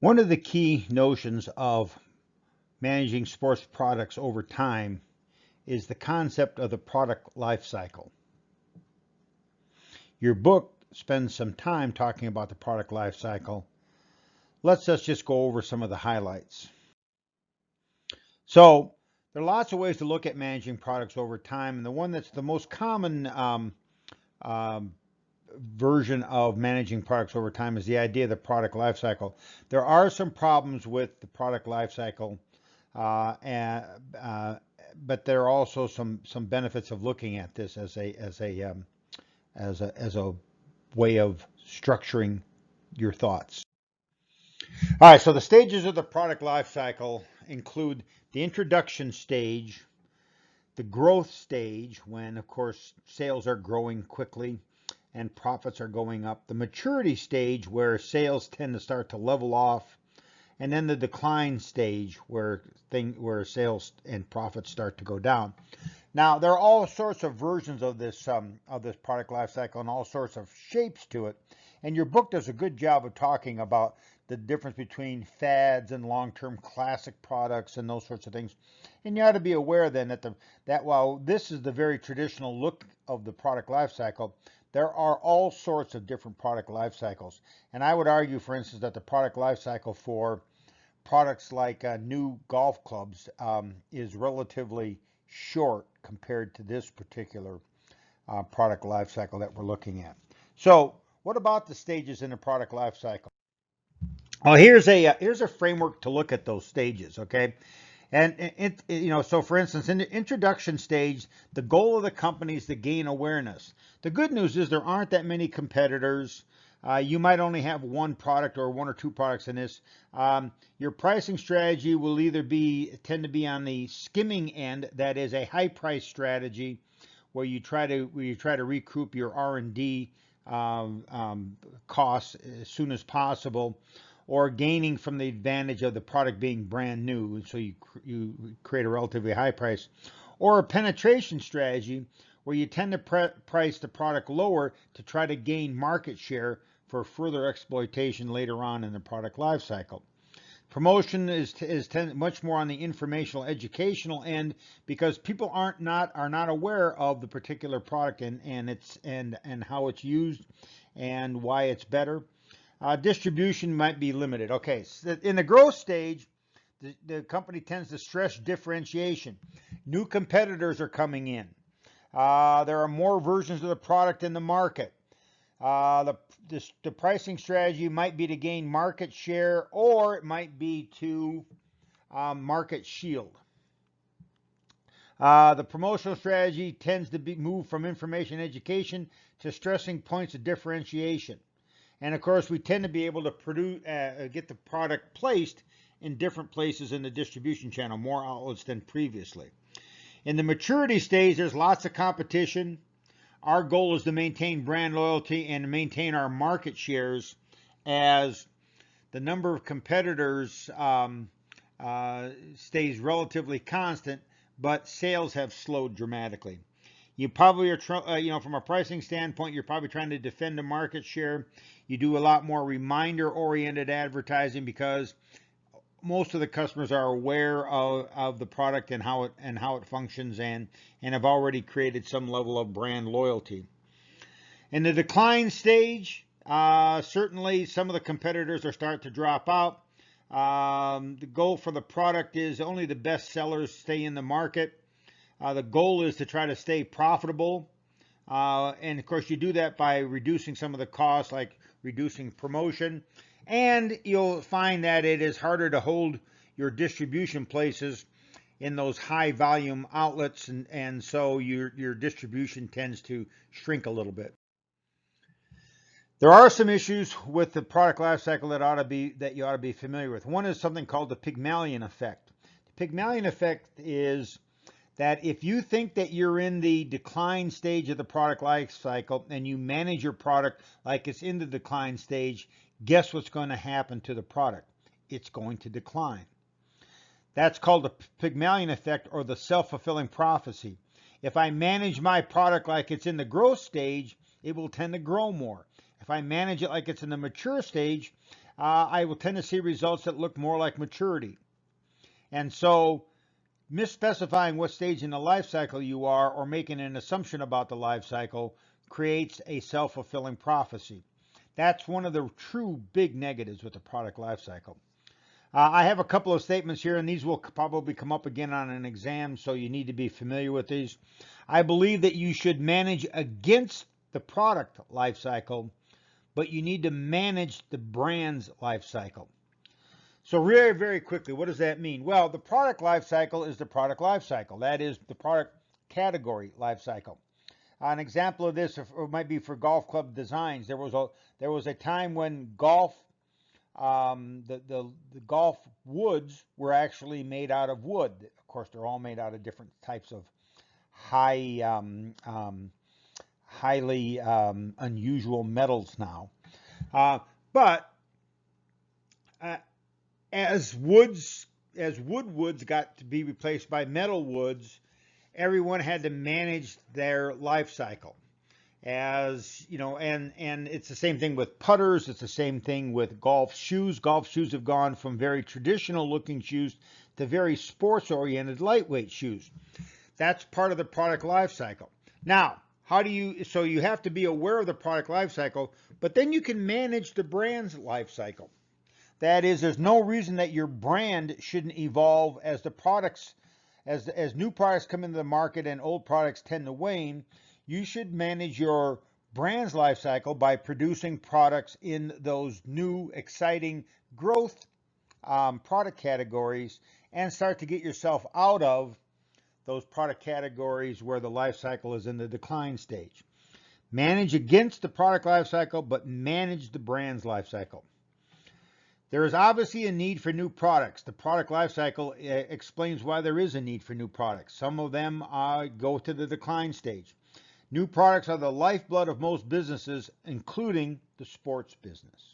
One of the key notions of managing sports products over time is the concept of the product life cycle. Your book spends some time talking about the product life cycle. Let's just go over some of the highlights. So, there are lots of ways to look at managing products over time, and the one that's the most common um, version of managing products over time is the idea of the product life cycle. There are some problems with the product life cycle, and but there are also some benefits of looking at this as a way of structuring your thoughts. All right, so the stages of the product life cycle include the introduction stage, the growth stage, when of course sales are growing quickly and profits are going up, the maturity stage where sales tend to start to level off, and then the decline stage where sales and profits start to go down. Now, there are all sorts of versions of this product life cycle and all sorts of shapes to it. And your book does a good job of talking about the difference between fads and long-term classic products and those sorts of things. And you ought to be aware then that while this is the very traditional look of the product life cycle, there are all sorts of different product life cycles. And I would argue, for instance, that the product life cycle for products like new golf clubs is relatively short compared to this particular product life cycle that we're looking at. So, what about the stages in the product life cycle? Well, here's a framework to look at those stages. Okay, and so for instance, in the introduction stage, the goal of the company is to gain awareness. The good news is there aren't that many competitors. You might only have one product or one or two products in this. Your pricing strategy will either tend to be on the skimming end, that is a high price strategy, where you try to recoup your R&D costs as soon as possible, or gaining from the advantage of the product being brand new, so you create a relatively high price, or a penetration strategy where you tend to price the product lower to try to gain market share for further exploitation later on in the product life cycle. Promotion is much more on the informational, educational end, because people are not aware of the particular product and how it's used and why it's better. Distribution might be limited. Okay, so in the growth stage, the company tends to stress differentiation. New competitors are coming in. There are more versions of the product in the market. The pricing strategy might be to gain market share, or it might be to market shield. The promotional strategy tends to move from information education to stressing points of differentiation. And of course, we tend to be able to get the product placed in different places in the distribution channel, more outlets than previously. In the maturity stage, there's lots of competition. Our goal is to maintain brand loyalty and maintain our market shares as the number of competitors stays relatively constant, but sales have slowed dramatically. You probably are, from a pricing standpoint, you're probably trying to defend a market share. You do a lot more reminder-oriented advertising because most of the customers are aware of the product and how it functions and have already created some level of brand loyalty. In the decline stage, certainly some of the competitors are starting to drop out. The goal for the product is only the best sellers stay in the market. The goal is to try to stay profitable. And of course, you do that by reducing some of the costs, like reducing promotion. And you'll find that it is harder to hold your distribution places in those high volume outlets, and so your distribution tends to shrink a little bit. There are some issues with the product life cycle that you ought to be familiar with. One is something called the Pygmalion effect. The Pygmalion effect is that if you think that you're in the decline stage of the product life cycle and you manage your product like it's in the decline stage, guess what's going to happen to the product? It's going to decline. That's called the Pygmalion effect, or the self-fulfilling prophecy. If I manage my product like it's in the growth stage, it will tend to grow more. If I manage it like it's in the mature stage, I will tend to see results that look more like maturity. And so misspecifying what stage in the life cycle you are or making an assumption about the life cycle creates a self-fulfilling prophecy. That's one of the true big negatives with the product life cycle. I have a couple of statements here, and these will probably come up again on an exam, so you need to be familiar with these. I believe that you should manage against the product life cycle, but you need to manage the brand's life cycle. So very, very quickly, what does that mean? Well, the product life cycle is the product life cycle. That is the product category life cycle. An example of this might be for golf club designs. There was a time when golf the golf woods were actually made out of wood. Of course, they're all made out of different types of highly unusual metals now. But as wood woods got to be replaced by metal woods, everyone had to manage their life cycle. As you know, and it's the same thing with putters. It's the same thing with golf shoes. Golf shoes have gone from very traditional looking shoes to very sports oriented lightweight shoes. That's part of the product life cycle. Now, so you have to be aware of the product life cycle, but then you can manage the brand's life cycle. That is, there's no reason that your brand shouldn't evolve as the products, as new products come into the market and old products tend to wane. You should manage your brand's life cycle by producing products in those new, exciting growth product categories and start to get yourself out of those product categories where the life cycle is in the decline stage. Manage against the product life cycle, but manage the brand's life cycle. There is obviously a need for new products. The product life cycle explains why there is a need for new products. Some of them go to the decline stage. New products are the lifeblood of most businesses, including the sports business.